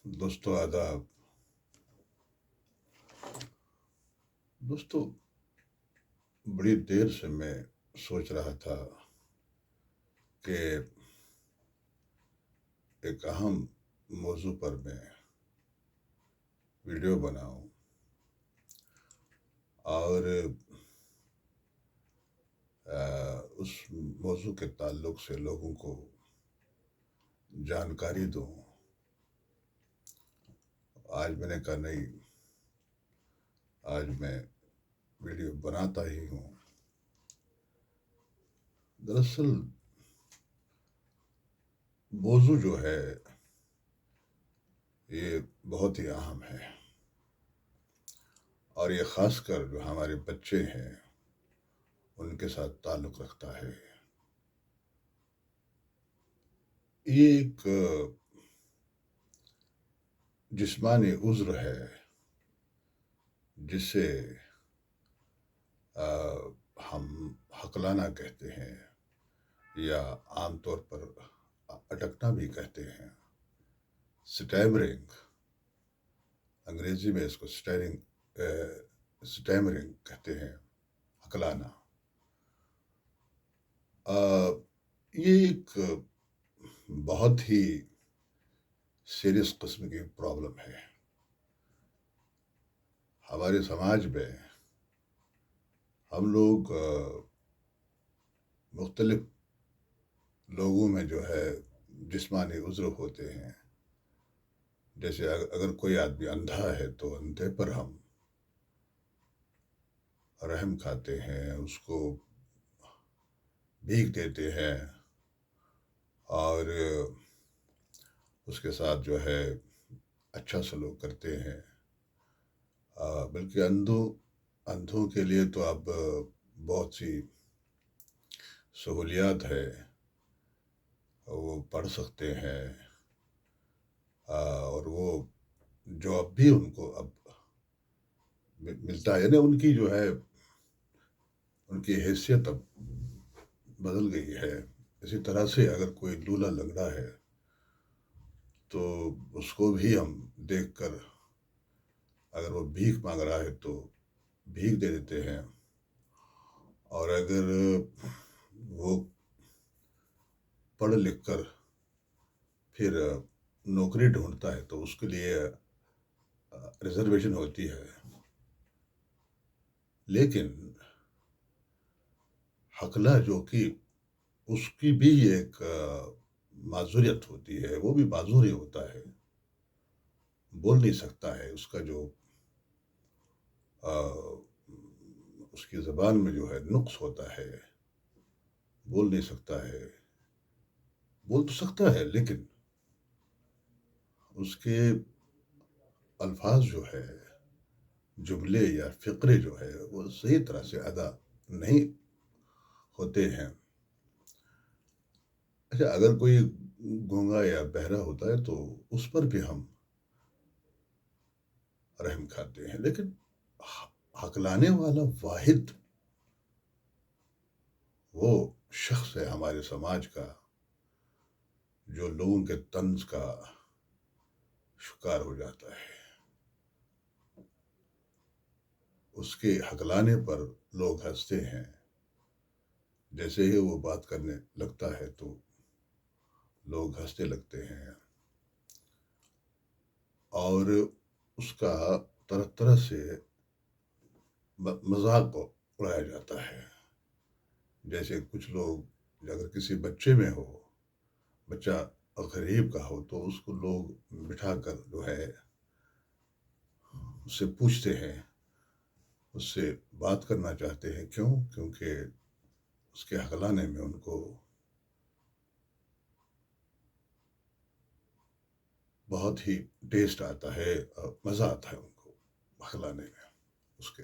دوستو آداب. دوستو بڑی دیر سے میں سوچ رہا تھا کہ ایک اہم موضوع پر میں ویڈیو بناؤں اور اس موضوع کے تعلق سے لوگوں کو جانکاری دوں. آج میں نے کہا نہیں، آج میں ویڈیو بناتا ہی ہوں. دراصل موضوع جو ہے یہ بہت ہی اہم ہے، اور یہ خاص کر جو ہمارے بچے ہیں ان کے ساتھ تعلق رکھتا ہے. یہ ایک جسمانی عذر ہے جسے ہم حقلانہ کہتے ہیں یا عام طور پر اٹکنا بھی کہتے ہیں. سٹیمرنگ، انگریزی میں اس کو سٹیمرنگ کہتے ہیں، حقلانہ. یہ ایک بہت ہی سیریس قسم کی پرابلم ہے. ہمارے سماج میں ہم لوگ مختلف لوگوں میں جو ہے جسمانی عذر ہوتے ہیں. جیسے اگر کوئی آدمی اندھا ہے تو اندھے پر ہم رحم کھاتے ہیں، اس کو بھیک دیتے ہیں اور اس کے ساتھ جو ہے اچھا سلوک کرتے ہیں. بلکہ اندھوں کے لیے تو اب بہت سی سہولیات ہے، وہ پڑھ سکتے ہیں اور وہ جو اب بھی ان کو اب ملتا ہے، یعنی ان کی جو ہے ان کی حیثیت اب بدل گئی ہے. اسی طرح سے اگر کوئی لولا لنگڑا ہے تو اس کو بھی ہم دیکھ کر اگر وہ بھیک مانگ رہا ہے تو بھیک دے دیتے ہیں، اور اگر وہ پڑھ لکھ کر پھر نوکری ڈھونڈتا ہے تو اس کے لیے ریزرویشن ہوتی ہے. لیکن حقلہ جو کہ اس کی بھی ایک معذوریت ہوتی ہے، وہ بھی معذور ہی ہوتا ہے، بول نہیں سکتا ہے. اس کا جو اس کی زبان میں جو ہے نقص ہوتا ہے، بول نہیں سکتا ہے. بول تو سکتا ہے لیکن اس کے الفاظ جو ہے، جملے یا فقرے جو ہے وہ صحیح طرح سے ادا نہیں ہوتے ہیں. اچھا، اگر کوئی گونگا یا بہرا ہوتا ہے تو اس پر بھی ہم رحم کھاتے ہیں، لیکن حقلانے والا واحد وہ شخص ہے ہمارے سماج کا جو لوگوں کے طنز کا شکار ہو جاتا ہے. اس کے حقلانے پر لوگ ہنستے ہیں. جیسے ہی وہ بات کرنے لگتا ہے تو لوگ ہنسنے لگتے ہیں، اور اس کا طرح طرح سے مذاق اڑایا جاتا ہے. جیسے کچھ لوگ اگر کسی بچے میں ہو، بچہ غریب کا ہو، تو اس کو لوگ بٹھا کر جو ہے اس سے پوچھتے ہیں، اس سے بات کرنا چاہتے ہیں. کیونکہ اس کے حقلانے میں ان کو بہت ہی ٹیسٹ آتا ہے اور مزہ آتا ہے ان کو حقلانے میں. اس کے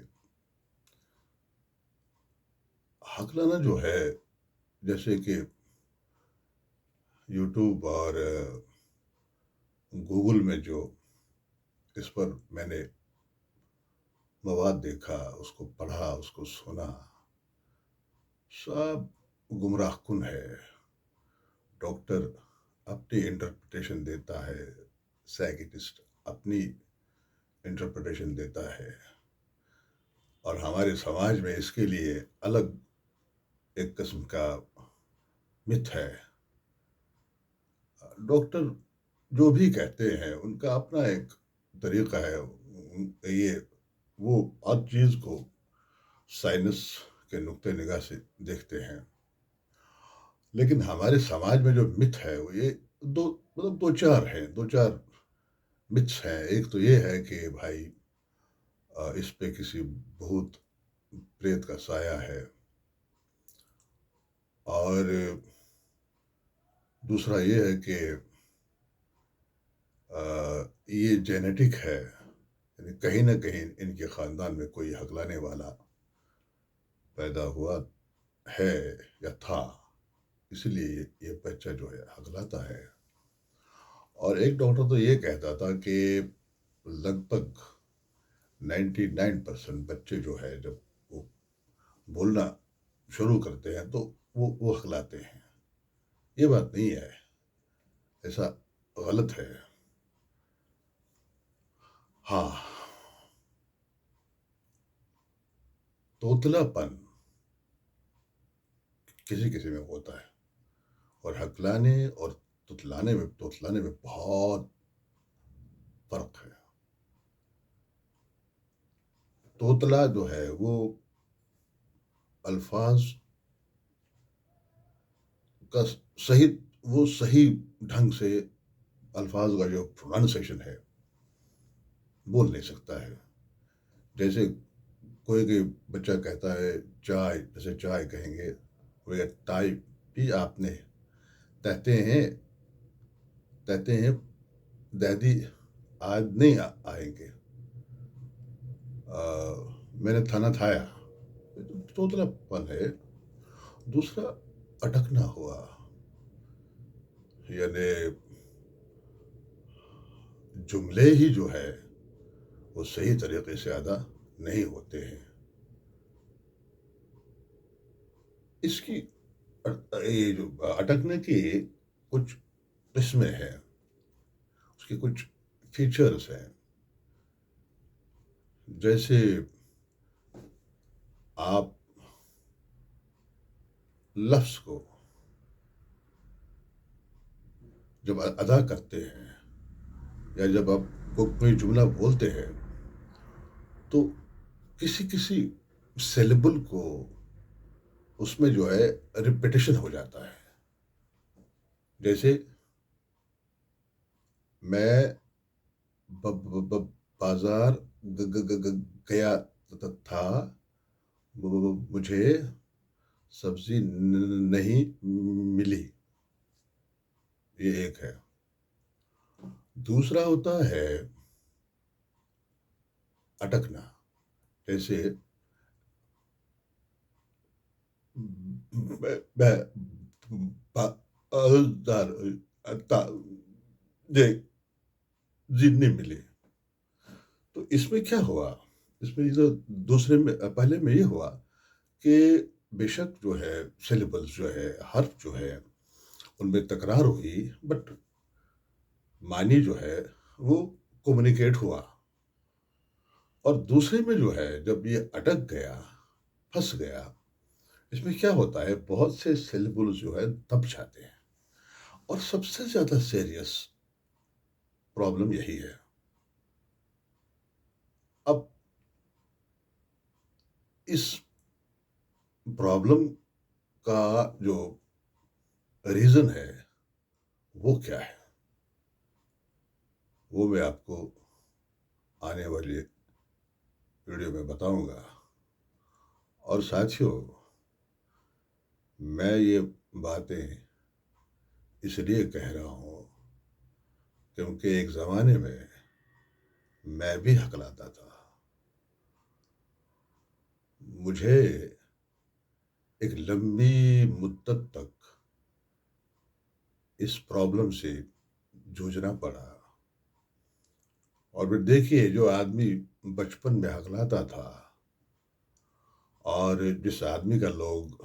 حقلانا جو ہے، جیسے کہ یوٹیوب اور گوگل میں جو اس پر میں نے مواد دیکھا، اس کو پڑھا، اس کو سنا، سب گمراہ کن ہے. ڈاکٹر اپنی انٹرپریٹیشن دیتا ہے، سائیکٹسٹ اپنی انٹرپریٹیشن دیتا ہے، اور ہمارے سماج میں اس کے لیے الگ ایک قسم کا مت ہے. ڈاکٹر جو بھی کہتے ہیں ان کا اپنا ایک طریقہ ہے. یہ وہ ہر چیز کو سائنس کے نقطۂ نگاہ سے دیکھتے ہیں. لیکن ہمارے سماج میں جو مت ہے وہ یہ دو چار ہیں، دو چار متس ہیں. ایک تو یہ ہے کہ بھائی اس پہ کسی بھوت پریت کا سایہ ہے، اور دوسرا یہ ہے کہ یہ جینیٹک ہے، یعنی کہیں نہ کہیں ان کے خاندان میں کوئی ہکلانے والا پیدا ہوا ہے یا تھا، اس لیے یہ بچہ جو ہے ہکلاتا ہے. اور ایک ڈاکٹر تو یہ کہتا تھا کہ لگ بھگ 99% بچے جو ہے جب وہ بولنا شروع کرتے ہیں تو وہ ہکلاتے ہیں. یہ بات نہیں ہے، ایسا غلط ہے. ہاں، توتلا پن کسی کسی میں ہوتا ہے، اور ہکلانے اور توتلانے میں بہت فرق ہے. توتلا جو ہے وہ الفاظ کا صحیح وہ صحیح ڈھنگ سے الفاظ کا جو پروننسیشن ہے بول نہیں سکتا ہے. جیسے کوئی بچہ کہتا ہے چائے، جیسے چائے کہیں گے وہ ٹائی بھی آپ نے کہتے ہیں دادی آج نہیں آئیں گے، میں نے کھانا کھایا. توتلا پن ہے. دوسرا اٹکنا ہوا، یعنی جملے ہی جو ہے وہ صحیح طریقے سے ادا نہیں ہوتے ہیں. اس کی یہ جو اٹکنے کی کچھ قسمیں ہیں، اس کے کچھ فیچرز ہیں. جیسے آپ لفظ کو جب ادا کرتے ہیں یا جب آپ کو کوئی جملہ بولتے ہیں تو کسی سیلیبل کو اس میں جو ہے ریپیٹیشن ہو جاتا ہے. جیسے میں بازار گیا تھا، مجھے سبزی نہیں ملی. یہ ایک ہے. دوسرا ہوتا ہے اٹکنا. جیسے جی نہیں ملی. تو اس میں کیا ہوا؟ اس میں جو دوسرے میں پہلے میں یہ ہوا کہ بے شک جو ہے سیلیبلز جو ہے حرف جو ہے ان میں تکرار ہوئی، بٹ معنی جو ہے وہ کمیونیکیٹ ہوا. اور دوسرے میں جو ہے جب یہ اٹک گیا، پھنس گیا، اس میں کیا ہوتا ہے بہت سے سیلیبلز جو ہے دب جاتے ہیں. اور سب سے زیادہ سیریس پرابلم یہی ہے. اب اس پرابلم کا جو ریزن ہے وہ کیا ہے، وہ میں آپ کو آنے والی ویڈیو میں بتاؤں گا. اور ساتھیوں، میں یہ باتیں اس لیے کہہ رہا ہوں کیونکہ ایک زمانے میں میں بھی ہکلاتا تھا. مجھے ایک لمبی مدت تک اس پرابلم سے جوجھنا پڑا. اور پھر دیکھیے جو آدمی بچپن میں ہکلاتا تھا اور جس آدمی کا لوگ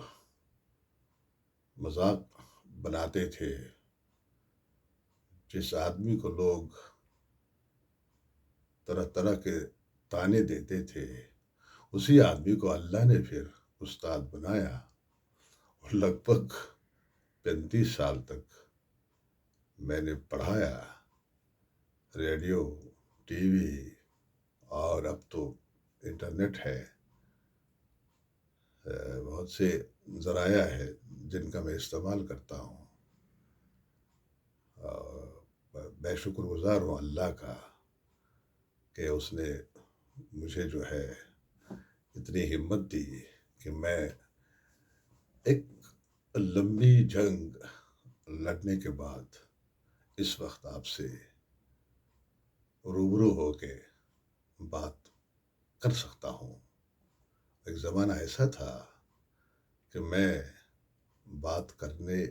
مذاق بناتے تھے، جس آدمی کو لوگ طرح طرح کے تانے دیتے تھے، اسی آدمی کو اللہ نے پھر استاد بنایا اور لگ بھگ 35 سال تک میں نے پڑھایا، ریڈیو، ٹی وی، اور اب تو انٹرنیٹ ہے، بہت سے ذرائع ہے جن کا میں استعمال کرتا ہوں، اور میں شکر گزار ہوں اللہ کا کہ اس نے مجھے جو ہے اتنی ہمت دی کہ میں ایک لمبی جنگ لڑنے کے بعد اس وقت آپ سے روبرو ہو کے بات کر سکتا ہوں۔ ایک زمانہ ایسا تھا کہ میں بات کرنے،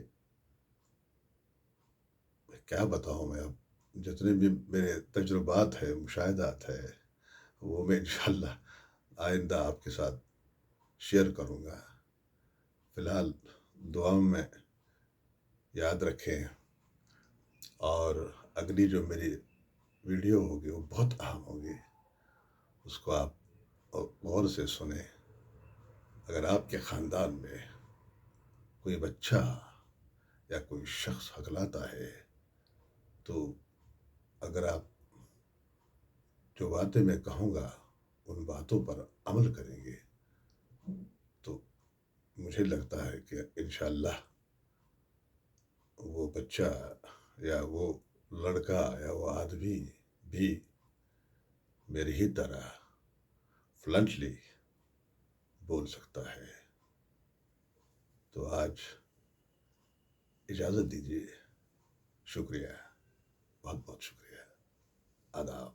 کیا بتاؤں میں اب، جتنے بھی میرے تجربات ہیں، مشاہدات ہیں، وہ میں انشاءاللہ آئندہ آپ کے ساتھ شیئر کروں گا۔ فی الحال دعاؤں میں یاد رکھیں، اور اگلی جو میری ویڈیو ہوگی وہ بہت اہم ہوگی، اس کو آپ غور سے سنیں۔ اگر آپ کے خاندان میں کوئی بچہ یا کوئی شخص ہکلاتا ہے تو اگر آپ جو باتیں میں کہوں گا ان باتوں پر عمل کریں گے تو مجھے لگتا ہے کہ انشاءاللہ وہ بچہ یا وہ لڑکا یا وہ آدمی بھی میری ہی طرح فلنٹلی بول سکتا ہے۔ تو آج اجازت دیجیے، شکریہ، بہت بہت شکریہ، آداب۔